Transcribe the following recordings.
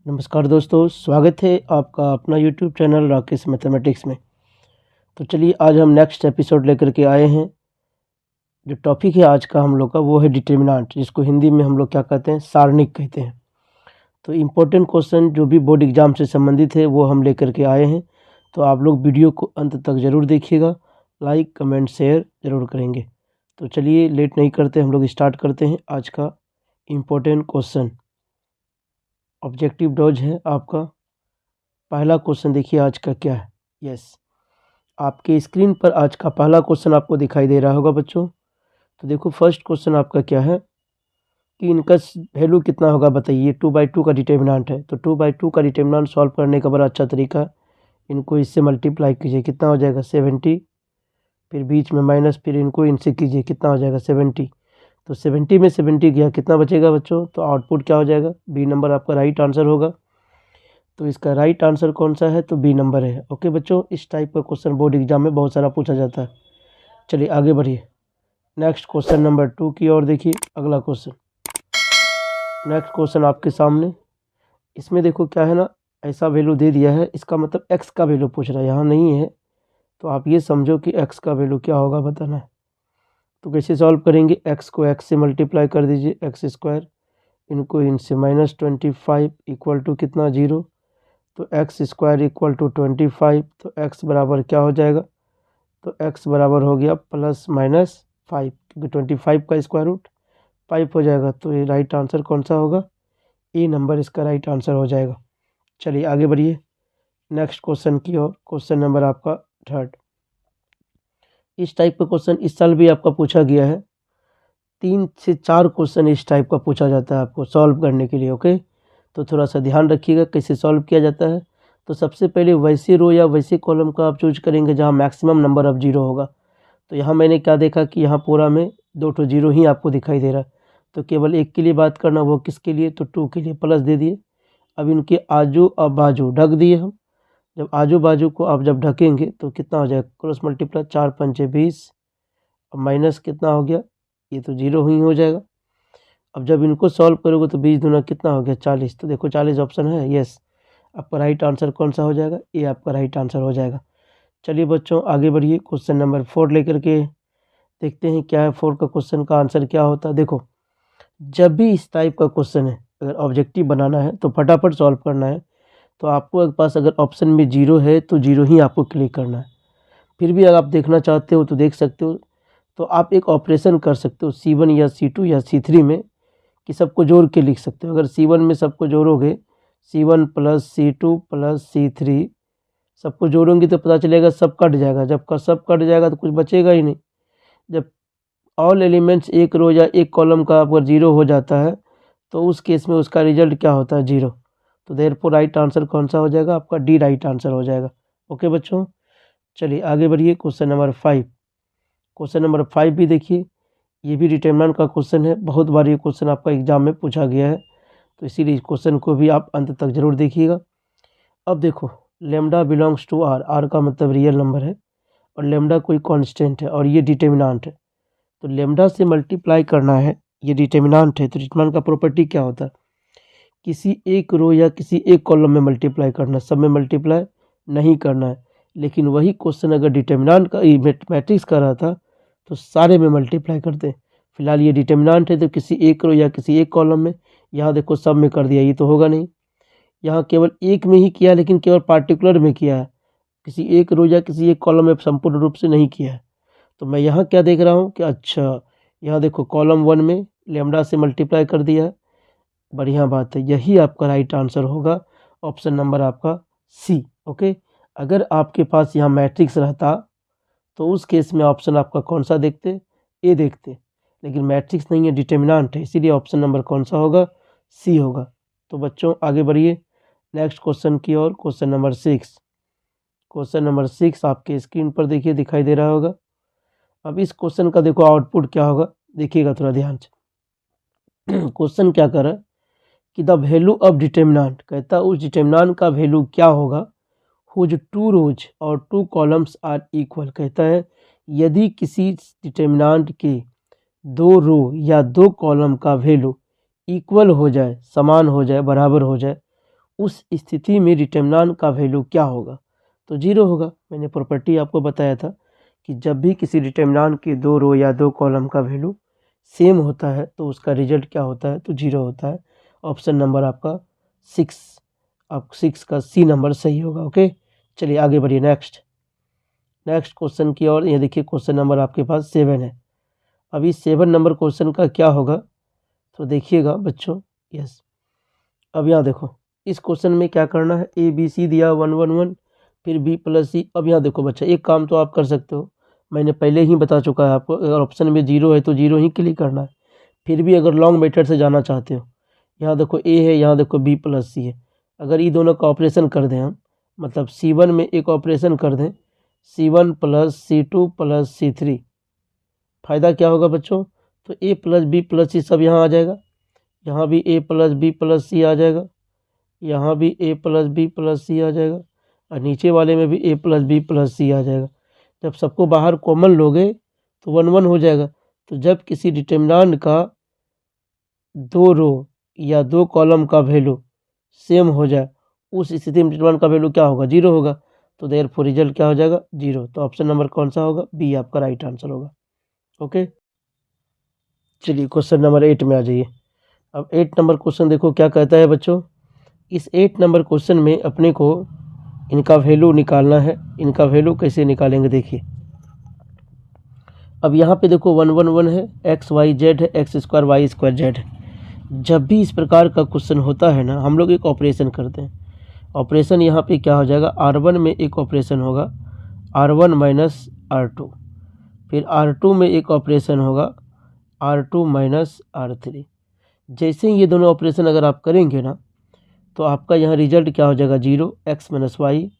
नमस्कार दोस्तों, स्वागत है आपका अपना यूट्यूब चैनल राकेश मैथमेटिक्स में। तो चलिए आज हम नेक्स्ट एपिसोड लेकर के आए हैं। जो टॉपिक है आज का हम लोग का वो है डिटर्मिनेंट, जिसको हिंदी में हम लोग क्या कहते हैं, सारणिक कहते हैं। तो इम्पोर्टेंट क्वेश्चन जो भी बोर्ड एग्जाम से संबंधित है वो हम लेकर के आए हैं। तो आप लोग वीडियो को अंत तक ज़रूर देखिएगा, लाइक कमेंट शेयर ज़रूर करेंगे। तो चलिए लेट नहीं करते, हम लोग स्टार्ट करते हैं आज का इम्पोर्टेंट क्वेश्चन। ऑब्जेक्टिव डॉज है आपका पहला क्वेश्चन। देखिए आज का क्या है। यस, आपके स्क्रीन पर आज का पहला क्वेश्चन आपको दिखाई दे रहा होगा बच्चों। तो देखो फर्स्ट क्वेश्चन आपका क्या है कि इनका वैल्यू कितना होगा बताइए। 2/2 का डिटर्मिनेंट है, तो 2/2 का डिटर्मिनेंट सॉल्व करने का बड़ा अच्छा तरीका है, इनको इससे मल्टीप्लाई कीजिए, कितना हो जाएगा 70, फिर बीच में माइनस, फिर इनको इनसे कीजिए, कितना हो जाएगा 70। तो 70 में 70 गया, कितना बचेगा बच्चों, तो आउटपुट क्या हो जाएगा, बी नंबर आपका राइट आंसर होगा। तो इसका राइट आंसर कौन सा है, तो बी नंबर है। ओके बच्चों, इस टाइप का क्वेश्चन बोर्ड एग्जाम में बहुत सारा पूछा जाता है। चलिए आगे बढ़िए, नेक्स्ट क्वेश्चन नंबर 2 की ओर देखिए। अगला क्वेश्चन, नेक्स्ट क्वेश्चन आपके सामने। इसमें देखो क्या है ना, ऐसा वैल्यू दे दिया है, इसका मतलब एक्स का वैल्यू पूछ रहा है, यहाँ नहीं है। तो आप ये समझो कि एक्स का वैल्यू क्या होगा बताना है। तो कैसे सॉल्व करेंगे, एक्स को एक्स से मल्टीप्लाई कर दीजिए, एक्स स्क्वायर, इनको इनसे -25 इक्वल टू कितना 0। तो एक्स स्क्वायर इक्वल टू 25, तो एक्स बराबर क्या हो जाएगा, तो एक्स बराबर हो गया +-5, क्योंकि 25 का स्क्वायर रूट 5 हो जाएगा। तो ये राइट आंसर कौन सा होगा, ए नंबर इसका राइट आंसर हो जाएगा। चलिए आगे बढ़िए नेक्स्ट क्वेश्चन की ओर। क्वेश्चन नंबर आपका 3। इस टाइप का क्वेश्चन इस साल भी आपका पूछा गया है। 3 से 4 क्वेश्चन इस टाइप का पूछा जाता है आपको सॉल्व करने के लिए। ओके, तो थोड़ा सा ध्यान रखिएगा कैसे सॉल्व किया जाता है। तो सबसे पहले वैसे रो या वैसे कॉलम का आप चूज करेंगे जहां मैक्सिमम नंबर ऑफ जीरो होगा। तो यहाँ मैंने क्या देखा कि यहाँ पूरा में 2 जीरो ही आपको दिखाई दे रहा है। तो केवल एक के लिए बात करना, वो किसके लिए, तो 2 के लिए, प्लस दे दिए। अब इनके आजू और बाजू ढक दिए हम। जब आजू बाजू को आप जब ढकेंगे तो कितना हो जाएगा, क्रॉस मल्टीप्लाई, 4 पंचे 20, और माइनस कितना हो गया, ये तो जीरो ही हो जाएगा। अब जब इनको सॉल्व करोगे तो 20 दूना कितना हो गया 40। तो देखो 40 ऑप्शन है, यस आपका राइट आंसर कौन सा हो जाएगा, ये आपका राइट आंसर हो जाएगा। चलिए बच्चों आगे बढ़िए, क्वेश्चन नंबर 4 लेकर के देखते हैं क्या है। 4 का क्वेश्चन का आंसर क्या होता है। देखो जब भी इस टाइप का क्वेश्चन है, अगर ऑब्जेक्टिव बनाना है तो फटाफट सॉल्व करना है। तो आपको पास अगर ऑप्शन में जीरो है तो जीरो ही आपको क्लिक करना है। फिर भी अगर आप देखना चाहते हो तो देख सकते हो। तो आप एक ऑपरेशन कर सकते हो C1 या C2 या C3 में, कि सबको जोड़ के लिख सकते हो। अगर C1 में सबको जोड़ोगे, C1 + C2 + C3 सबको जोड़ोगे तो पता चलेगा सब कट जाएगा। जब का सब कट जाएगा तो कुछ बचेगा ही नहीं। जब ऑल एलिमेंट्स एक रो या एक कॉलम का अगर जीरो हो जाता है तो उस केस में उसका रिजल्ट क्या होता है, जीरो। तो देयरफॉर राइट आंसर कौन सा हो जाएगा, आपका डी राइट आंसर हो जाएगा। ओके बच्चों, चलिए आगे बढ़िए, क्वेश्चन नंबर 5। क्वेश्चन नंबर 5 भी देखिए, ये भी डिटरमिनेंट का क्वेश्चन है। बहुत बार ये क्वेश्चन आपका एग्जाम में पूछा गया है, तो इसीलिए इस क्वेश्चन को भी आप अंत तक जरूर देखिएगा। अब देखो lambda belongs to R, R का मतलब रियल नंबर है, और लेमडा कोई कांस्टेंट है, और ये डिटरमिनेंट है। तो लेमडा से मल्टीप्लाई करना है, ये डिटरमिनेंट है। तो डिटरमिनेंट का प्रॉपर्टी क्या होता है, किसी एक रो या किसी एक कॉलम में मल्टीप्लाई करना, सब में मल्टीप्लाई नहीं करना है। लेकिन वही क्वेश्चन अगर डिटरमिनेंट का मैट्रिक्स का रहा था तो सारे में मल्टीप्लाई करते हैं। फिलहाल ये डिटरमिनेंट है तो किसी एक रो या किसी एक कॉलम में, यहाँ देखो सब में कर दिया, ये तो होगा नहीं। यहाँ केवल एक में ही किया, लेकिन केवल पार्टिकुलर में किया है, किसी एक रो या किसी एक कॉलम में संपूर्ण रूप से नहीं किया है। तो मैं यहाँ क्या देख रहा हूँ कि अच्छा यहाँ देखो कॉलम 1 में लेमडा से मल्टीप्लाई कर दिया है, बढ़िया बात है, यही आपका राइट आंसर होगा, ऑप्शन नंबर आपका सी। ओके, अगर आपके पास यहाँ मैट्रिक्स रहता तो उस केस में ऑप्शन आपका कौन सा देखते, ए देखते। लेकिन मैट्रिक्स नहीं है, डिटरमिनेंट है, इसीलिए ऑप्शन नंबर कौन सा होगा, सी होगा। तो बच्चों आगे बढ़िए नेक्स्ट क्वेश्चन की ओर। Question number 6। क्वेश्चन नंबर 6 आपके स्क्रीन पर देखिए दिखाई दे रहा होगा। अब इस क्वेश्चन का देखो आउटपुट क्या होगा, देखिएगा थोड़ा ध्यान से। क्वेश्चन क्या कर रहा है कि द वैल्यू ऑफ डिटरमिनेंट, कहता है उस डिटरमिनेंट का वैल्यू क्या होगा, हुज 2 रोज और 2 कॉलम्स आर इक्वल। कहता है यदि किसी डिटरमिनेंट के 2 रो या 2 कॉलम का वैल्यू इक्वल हो जाए, समान हो जाए, बराबर हो जाए, उस स्थिति में डिटर्मिनेंट का वैल्यू क्या होगा? तो 0 होगा। मैंने प्रॉपर्टी आपको बताया था कि जब भी किसी डिटर्मिनेंट की 2 रो या 2 कॉलम का वैल्यू सेम होता है तो उसका रिजल्ट क्या होता है? तो 0 होता है। ऑप्शन नंबर आपका 6, आप 6 का सी नंबर सही होगा। ओके, चलिए आगे बढ़िए। नेक्स्ट क्वेश्चन की ओर। ये देखिए क्वेश्चन नंबर आपके पास 7 है। अब इस 7 नंबर क्वेश्चन का क्या होगा तो देखिएगा बच्चों। यस, अब यहाँ देखो इस क्वेश्चन में क्या करना है, ए बी सी दिया 1 1 1, फिर बी प्लस सी। अब यहाँ देखो बच्चा, एक काम तो आप कर सकते हो, मैंने पहले ही बता चुका है आपको, अगर ऑप्शन में 0 है तो 0 ही क्लिक करना है। फिर भी अगर लॉन्ग मेथड से जाना चाहते हो, यहाँ देखो ए है, यहाँ देखो बी प्लस सी है, अगर ये दोनों का ऑपरेशन कर दें हम, मतलब C1 में एक ऑपरेशन कर दें, C1 plus C2 plus C3, फ़ायदा क्या होगा बच्चों? तो ए प्लस बी प्लस सी सब यहाँ आ जाएगा, यहाँ भी ए प्लस बी प्लस सी आ जाएगा, यहाँ भी ए प्लस बी प्लस सी आ जाएगा, और नीचे वाले में भी ए प्लस बी प्लस सी आ जाएगा। जब सबको बाहर कॉमन लोगे तो 1 1 हो जाएगा। तो जब किसी डिटर्मिनेंट का 2 रो या 2 कॉलम का वैल्यू सेम हो जाए, उस स्थिति में डिटर्मिनेंट का वैल्यू क्या होगा? 0 होगा। तो देयरफॉर रिजल्ट क्या हो जाएगा? 0। तो ऑप्शन नंबर कौन सा होगा? बी आपका राइट आंसर होगा। ओके, चलिए क्वेश्चन नंबर 8 में आ जाइए। अब 8 नंबर क्वेश्चन देखो क्या कहता है बच्चों। इस 8 नंबर क्वेश्चन में अपने को इनका वैल्यू निकालना है। इनका वैल्यू कैसे निकालेंगे देखिए। अब यहाँ पे देखो 1 1 1 है, एक्स वाई जेड है, X square Y square Z है। जब भी इस प्रकार का क्वेश्चन होता है ना, हम लोग एक ऑपरेशन करते हैं। ऑपरेशन यहाँ पे क्या हो जाएगा, R1 में एक ऑपरेशन होगा R1 माइनस R2, फिर R2 में एक ऑपरेशन होगा R2 माइनस R3। जैसे ही ये दोनों ऑपरेशन अगर आप करेंगे ना, तो आपका यहाँ रिजल्ट क्या हो जाएगा? 0, X minus Y,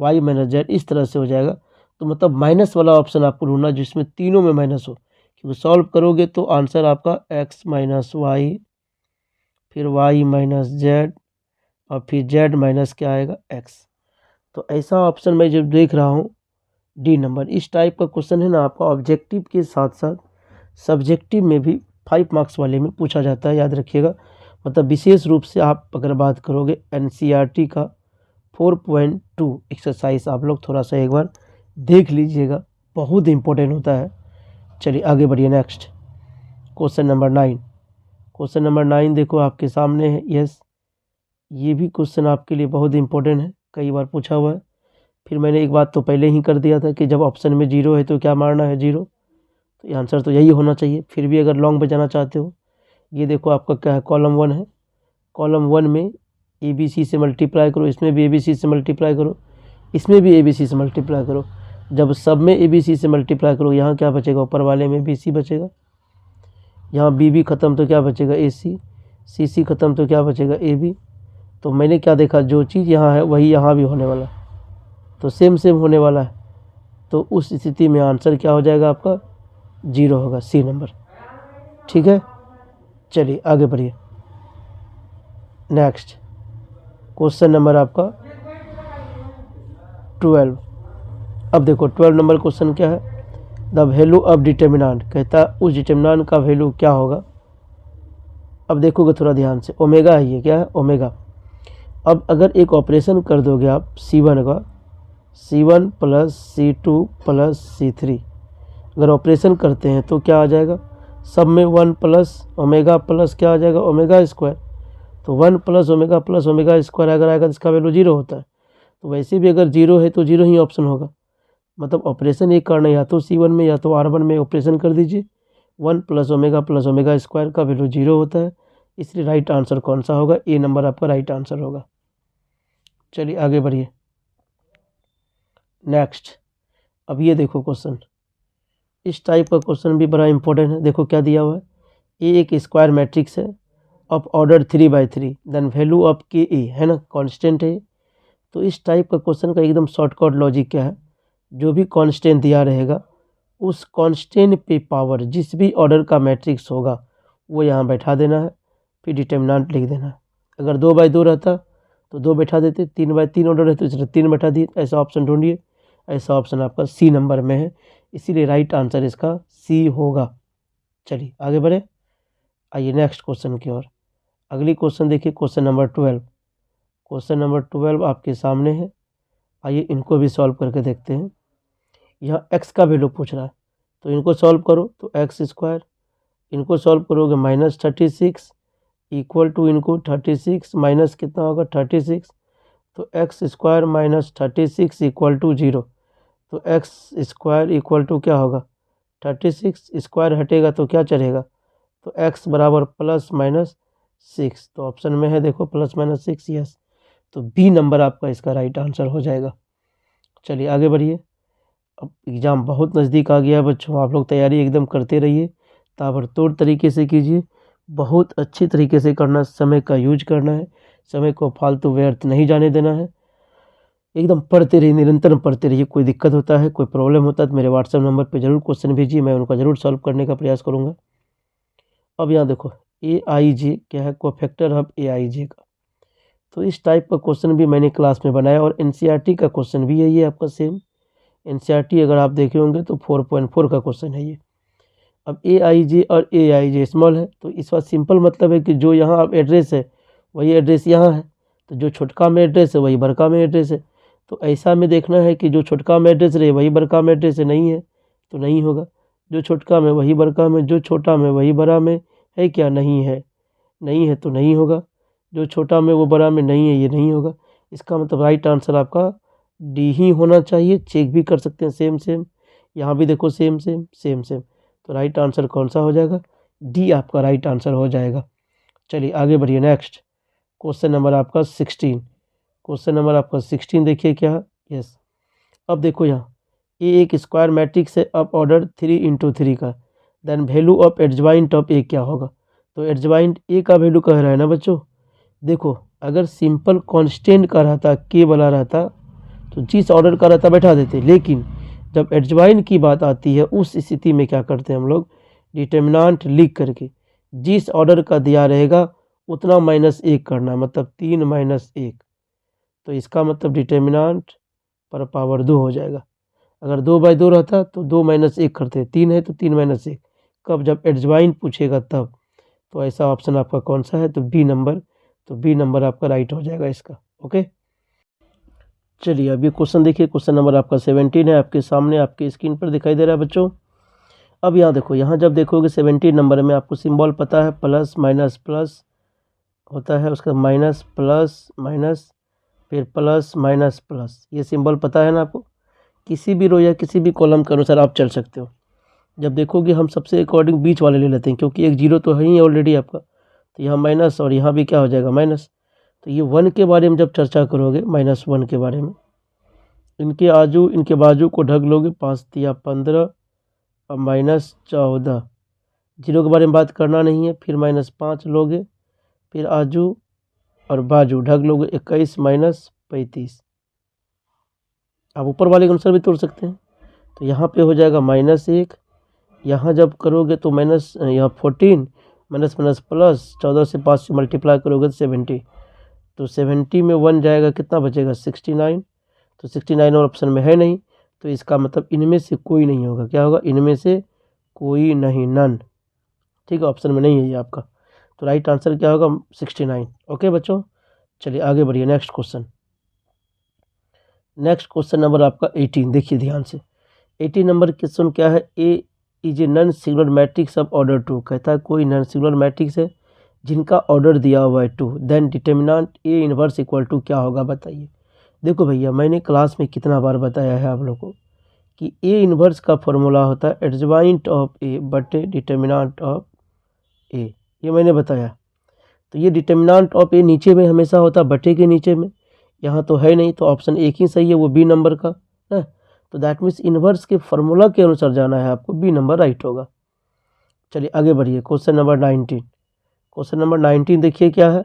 Y minus Z, इस तरह से हो जाएगा। तो मतलब माइनस वाला ऑप्शन आपको ढूंढना जिसमें तीनों में माइनस हो, क्योंकि सॉल्व करोगे तो आंसर आपका एक्स माइनस वाई, फिर वाई माइनस जेड, और फिर जेड माइनस क्या आएगा? एक्स। तो ऐसा ऑप्शन मैं जब देख रहा हूँ डी नंबर, इस टाइप का क्वेश्चन है ना, आपका ऑब्जेक्टिव के साथ साथ सब्जेक्टिव में भी 5 मार्क्स वाले में पूछा जाता है, याद रखिएगा। मतलब विशेष रूप से आप अगर बात करोगे NCERT का 4.2 एक्सरसाइज आप लोग थोड़ा सा एक बार देख लीजिएगा, बहुत इंपॉर्टेंट होता है। चलिए आगे बढ़िए। Next question number 9। Question number 9 देखो आपके सामने है। यस, ये भी क्वेश्चन आपके लिए बहुत इंपॉर्टेंट है, कई बार पूछा हुआ है। फिर मैंने एक बात तो पहले ही कर दिया था कि जब ऑप्शन में 0 है तो क्या मारना है? 0। तो आंसर तो यही होना चाहिए। फिर भी अगर लॉन्ग में जाना चाहते हो, ये देखो आपका क्या है, कॉलम 1 है। कॉलम 1 में ABC से मल्टीप्लाई करो, इसमें भी ABC से मल्टीप्लाई करो, इसमें भी ABC से मल्टीप्लाई करो। जब सब में ABC से मल्टीप्लाई करो, यहाँ क्या बचेगा? ऊपर वाले में BC बचेगा, यहाँ BB ख़त्म तो क्या बचेगा? AC, CC ख़त्म तो क्या बचेगा? AB। तो मैंने क्या देखा, जो चीज़ यहाँ है वही यहाँ भी होने वाला, तो सेम सेम होने वाला है। तो उस स्थिति में आंसर क्या हो जाएगा आपका? 0 होगा, सी नंबर। ठीक है, चलिए आगे बढ़िए। नेक्स्ट क्वेश्चन नंबर आपका 12। अब देखो 12 नंबर क्वेश्चन क्या है, द वैल्यू ऑफ डिटर्मिनेंट, कहता है उस डिटर्मिनेंट का वैल्यू क्या होगा। अब देखोगे थोड़ा ध्यान से, ओमेगा है, ये क्या है? ओमेगा। अब अगर एक ऑपरेशन कर दोगे आप C1 का, C1 plus C2 plus C3, अगर ऑपरेशन करते हैं तो क्या आ जाएगा? सब में 1 प्लस ओमेगा प्लस क्या आ जाएगा? Omega square. तो 1 प्लस ओमेगा स्क्वायर अगर आएगा तो इसका वैल्यू 0 होता है। तो वैसे भी अगर 0 है तो 0 ही ऑप्शन होगा। मतलब ऑपरेशन एक करना, या तो C1 में या तो R1 में ऑपरेशन कर दीजिए। 1 प्लस ओमेगा स्क्वायर का वैल्यू 0 होता है, इसलिए राइट आंसर कौन सा होगा? ए नंबर आपका राइट आंसर होगा। चलिए आगे बढ़िए। नेक्स्ट, अब ये देखो क्वेश्चन, इस टाइप का क्वेश्चन भी बड़ा इंपॉर्टेंट है। देखो क्या दिया हुआ है, ए एक स्क्वायर मैट्रिक्स है of order 3/3, then value of K A है ना, कांस्टेंट है। तो इस टाइप का क्वेश्चन का एकदम शॉर्टकट लॉजिक क्या है, जो भी कांस्टेंट दिया रहेगा उस कांस्टेंट पे पावर जिस भी ऑर्डर का मैट्रिक्स होगा वो यहाँ बैठा देना है, फिर डिटर्मिनेंट लिख देना है। अगर 2/2 रहता तो 2 बैठा देते, 3/3 ऑर्डर है तो इसलिए 3 बैठा दिए। ऐसा ऑप्शन ढूंढिए, ऐसा ऑप्शन आपका सी नंबर में है, इसीलिए राइट आंसर इसका सी होगा। चलिए आगे बढ़े, आइए नेक्स्ट क्वेश्चन की ओर। अगली क्वेश्चन देखिए, क्वेश्चन नंबर 12। क्वेश्चन नंबर 12 आपके सामने है। आइए इनको भी सॉल्व करके देखते हैं। यहाँ x का वैल्यू पूछ रहा है, तो इनको सॉल्व करो तो एक्स स्क्वायर, इनको सॉल्व करोगे -36 इक्वल टू इनको 36 माइनस कितना होगा 36, तो एक्स स्क्वायर -36 इक्वल टू 0, तो एक्स स्क्वायर इक्वल टू क्या होगा 36, स्क्वायर हटेगा तो क्या चलेगा, तो x बराबर +-6, तो ऑप्शन में है देखो +-6, यस, तो बी नंबर आपका इसका राइट आंसर हो जाएगा। चलिए आगे बढ़िए। अब एग्ज़ाम बहुत नज़दीक आ गया है बच्चों, आप लोग तैयारी एकदम करते रहिए, ताबड़तोड़ तरीके से कीजिए, बहुत अच्छी तरीके से करना, समय का यूज करना है, समय को फालतू व्यर्थ नहीं जाने देना है, एकदम पढ़ते रहिए, निरंतर पढ़ते रहिए। कोई दिक्कत होता है, कोई प्रॉब्लम होता है तो मेरे व्हाट्सएप नंबर पे ज़रूर क्वेश्चन भेजिए, मैं उनका ज़रूर सॉल्व करने का प्रयास करूँगा। अब यहाँ देखो AIJ क्या है, कोफैक्टर ऑफ AIJ का, तो इस टाइप का क्वेश्चन भी मैंने क्लास में बनाया और NCERT का क्वेश्चन भी है ये आपका सेम। NCERT अगर आप देखे होंगे तो 4.4 का क्वेश्चन है ये। अब AIJ और AIJ स्मॉल है, तो इस बात सिंपल मतलब है कि जो यहाँ आप एड्रेस है वही एड्रेस यहाँ है, तो जो छोटका में एड्रेस है वही बड़का में एड्रेस है, तो ऐसा में देखना है कि जो छोटका में एड्रेस रहे वही बड़का में एड्रेस है, नहीं है तो नहीं होगा, जो छोटका में वही बड़का में, जो छोटा में वही बड़ा में है क्या, नहीं है, नहीं है तो नहीं होगा, जो छोटा में वो बड़ा में नहीं है, ये नहीं होगा। इसका मतलब राइट आंसर आपका डी ही होना चाहिए। चेक भी कर सकते हैं, सेम सेम, यहाँ भी देखो सेम सेम सेम सेम, तो राइट आंसर कौन सा हो जाएगा, डी आपका राइट आंसर हो जाएगा। चलिए आगे बढ़िए। नेक्स्ट क्वेश्चन नंबर आपका 16, क्वेश्चन नंबर आपका 16 देखिए क्या है, यस। अब देखो यहाँ ए एक स्क्वायर मैट्रिक्स है, अब ऑर्डर 3 × 3 का, then value of adjoint of A क्या होगा, तो एडजॉइंट ए का वैल्यू कह रहा है ना बच्चों। देखो अगर सिंपल कांस्टेंट का रहता, के वाला रहता, तो जिस ऑर्डर का रहता बैठा देते, लेकिन जब एडजॉइन की बात आती है उस स्थिति में क्या करते हैं हम लोग, डिटर्मिनेंट लिख करके जिस ऑर्डर का दिया रहेगा उतना -1 करना, मतलब 3 - 1, तो इसका मतलब डिटर्मिनेंट पर पावर 2 हो जाएगा। अगर 2/2 रहता तो 2 - 1 करते, 3 है तो 3 - 1, कब, जब एडजॉइन पूछेगा तब। तो ऐसा ऑप्शन आपका कौन सा है, तो बी नंबर, तो बी नंबर आपका राइट हो जाएगा इसका। ओके चलिए अब ये क्वेश्चन देखिए, क्वेश्चन नंबर आपका 17 है, आपके सामने आपके स्क्रीन पर दिखाई दे रहा है बच्चों। अब यहाँ देखो, यहाँ जब देखोगे 17 नंबर में आपको सिंबल पता है, प्लस माइनस प्लस होता है, उसका माइनस प्लस माइनस फिर प्लस माइनस प्लस, ये सिंबल पता है ना आपको। किसी भी रो या किसी भी कॉलम के अनुसार आप चल सकते हो। जब देखोगे हम सबसे अकॉर्डिंग बीच वाले ले लेते हैं, क्योंकि एक जीरो तो है ही ऑलरेडी आपका, तो यहाँ माइनस और यहाँ भी क्या हो जाएगा माइनस। तो ये 1 के बारे में जब चर्चा करोगे, -1 के बारे में, इनके आजू इनके बाजू को ढक लोगे, 5 × 15 और -14, जीरो के बारे में बात करना नहीं है, फिर -5 लोगे, फिर आजू और बाजू ढक लोगे, 21 - 35, आप ऊपर वाले के अनुसार भी तोड़ सकते हैं। तो यहाँ पे हो जाएगा -1, यहाँ जब करोगे तो माइनस, यहाँ 14 माइनस माइनस प्लस 14 से 5 से मल्टीप्लाई करोगे तो 70, तो 70 में 1 जाएगा, कितना बचेगा 69, तो 69 और ऑप्शन में है नहीं, तो इसका मतलब इनमें से कोई नहीं होगा, क्या होगा, इनमें से कोई नहीं, नन, ठीक है, ऑप्शन में नहीं है ये आपका, तो राइट आंसर क्या होगा 69। ओके बच्चों चलिए आगे बढ़िए। Next question, next question number आपका 18, देखिए ध्यान से। 18 नंबर क्वेश्चन क्या है, A is a non singular matrix of order 2, कहता है कोई नॉन सिंगुलर मैट्रिक्स है जिनका ऑर्डर दिया हुआ है 2, then determinant A inverse equal to क्या होगा बताइए। देखो भैया मैंने क्लास में कितना बार बताया है आप लोगों को कि ए इनवर्स का फॉर्मूला होता है एडजॉइंट ऑफ ए बटे डिटर्मिनेंट ऑफ ए, ये मैंने बताया। तो ये डिटर्मिनेंट ऑफ ए नीचे में हमेशा होता है, बटे के नीचे में, यहाँ तो है नहीं, तो ऑप्शन एक ही सही है, वो बी नंबर का है। तो दैट मीन्स इन्वर्स के फॉर्मूला के अनुसार जाना है आपको, बी नंबर राइट होगा। चलिए आगे बढ़िए। क्वेश्चन नंबर 19, क्वेश्चन नंबर 19 देखिए क्या है।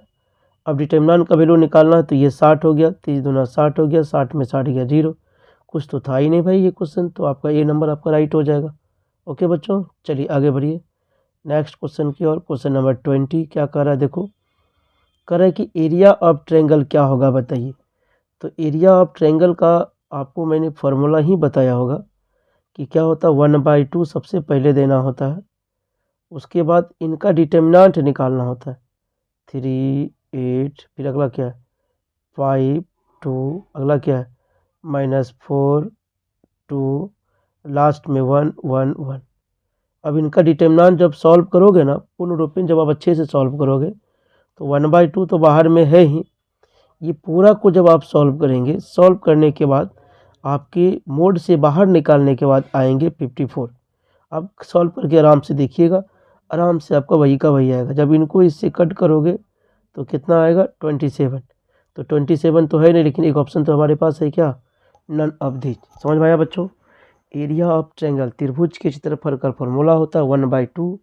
अब डिटर्मिनेंट का वैल्यू निकालना है, तो ये 60 हो गया, 30 दूना 60 हो गया, 60 में 60 गया 0, कुछ तो था ही नहीं भाई ये क्वेश्चन, तो आपका ए नंबर आपका राइट हो जाएगा। ओके बच्चों चलिए आगे बढ़िए नेक्स्ट क्वेश्चन की ओर। क्वेश्चन नंबर 20 क्या कर रहा है, देखो कह रहा है कि एरिया ऑफ ट्रायंगल क्या होगा बताइए। तो एरिया ऑफ ट्रायंगल का आपको मैंने फार्मूला ही बताया होगा कि क्या होता है, 1/2 सबसे पहले देना होता है, उसके बाद इनका डिटर्मिनेंट निकालना होता है, 3 8, फिर अगला क्या है 5 2, अगला क्या है -4 2, लास्ट में 1 1 1। अब इनका डिटर्मिनेंट जब सॉल्व करोगे ना पूर्ण रूपेण, जब आप अच्छे से सॉल्व करोगे तो 1/2 तो बाहर में है ही, ये पूरा को जब आप सॉल्व करेंगे, सॉल्व करने के बाद आपके मोड से बाहर निकालने के बाद आएंगे 54। आप सॉल्व करके आराम से देखिएगा, आराम से आपका वही का वही आएगा। जब इनको इससे कट करोगे तो कितना आएगा 27। तो 27 तो है नहीं, लेकिन एक ऑप्शन तो हमारे पास है क्या, नन ऑफ दीज। समझ में आया बच्चों। एरिया ऑफ ट्रायंगल, त्रिभुज के क्षेत्रफल का फॉर्मूला होता है 1/2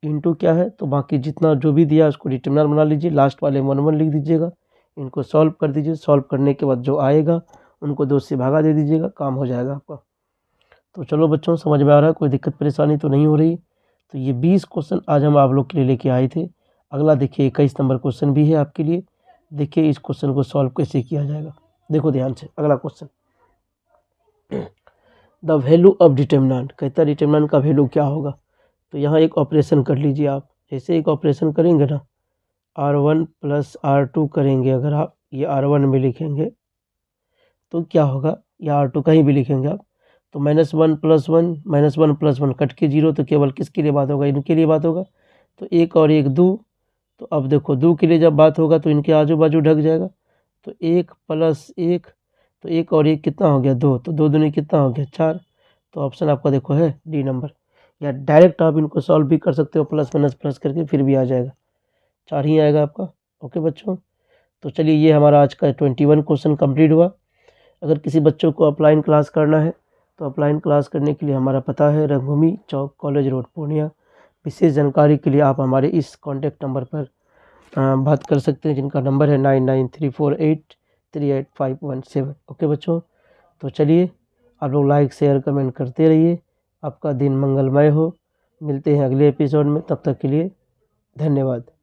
इंटू क्या है, तो बाकी जितना जो भी दिया उसको डिटर्मिनेंट बना लीजिए, लास्ट वाले 1 1 लिख दीजिएगा, इनको सॉल्व कर दीजिए। सॉल्व करने के बाद जो आएगा उनको 2 से भागा दे दीजिएगा, काम हो जाएगा आपका। तो चलो बच्चों, समझ में आ रहा है, कोई दिक्कत परेशानी तो नहीं हो रही। तो ये 20 क्वेश्चन आज हम आप लोग के लिए लेके आए थे। अगला देखिए 21 नंबर क्वेश्चन भी है आपके लिए। देखिए इस क्वेश्चन को सॉल्व कैसे किया जाएगा, देखो ध्यान से। अगला question, the value of determinant, कहता है डिटर्मिनेंट का वैल्यू क्या होगा। तो यहाँ एक ऑपरेशन कर लीजिए आप। जैसे एक ऑपरेशन करेंगे ना, R1 + R2 करेंगे, अगर आप ये R1 में लिखेंगे तो क्या होगा, या R2 कहीं भी लिखेंगे आप, तो -1 + 1 -1 + 1 कट के 0, तो केवल किसके लिए बात होगा, इनके लिए बात होगा। तो 1 और 1 2, तो अब देखो 2 के लिए जब बात होगा तो इनके आजू बाजू ढक जाएगा। तो 1 + 1, तो 1 और 1 कितना हो गया 2, तो 2 दूनी कितना हो गया 4। तो ऑप्शन आपका देखो है डी नंबर। या डायरेक्ट आप इनको सॉल्व भी कर सकते हो, प्लस माइनस प्लस करके, फिर भी आ जाएगा, 4 ही आएगा आपका। ओके बच्चों, तो चलिए ये हमारा आज का 21 क्वेश्चन कंप्लीट हुआ। अगर किसी बच्चों को ऑफलाइन क्लास करना है तो ऑफलाइन क्लास करने के लिए हमारा पता है रंगभूमि चौक, कॉलेज रोड, पूर्णिया। विशेष जानकारी के लिए आप हमारे इस कॉन्टैक्ट नंबर पर बात कर सकते हैं, जिनका नंबर है 9934838517। ओके बच्चों, तो चलिए आप लोग लाइक शेयर कमेंट करते रहिए। आपका दिन मंगलमय हो। मिलते हैं अगले एपिसोड में, तब तक के लिए धन्यवाद।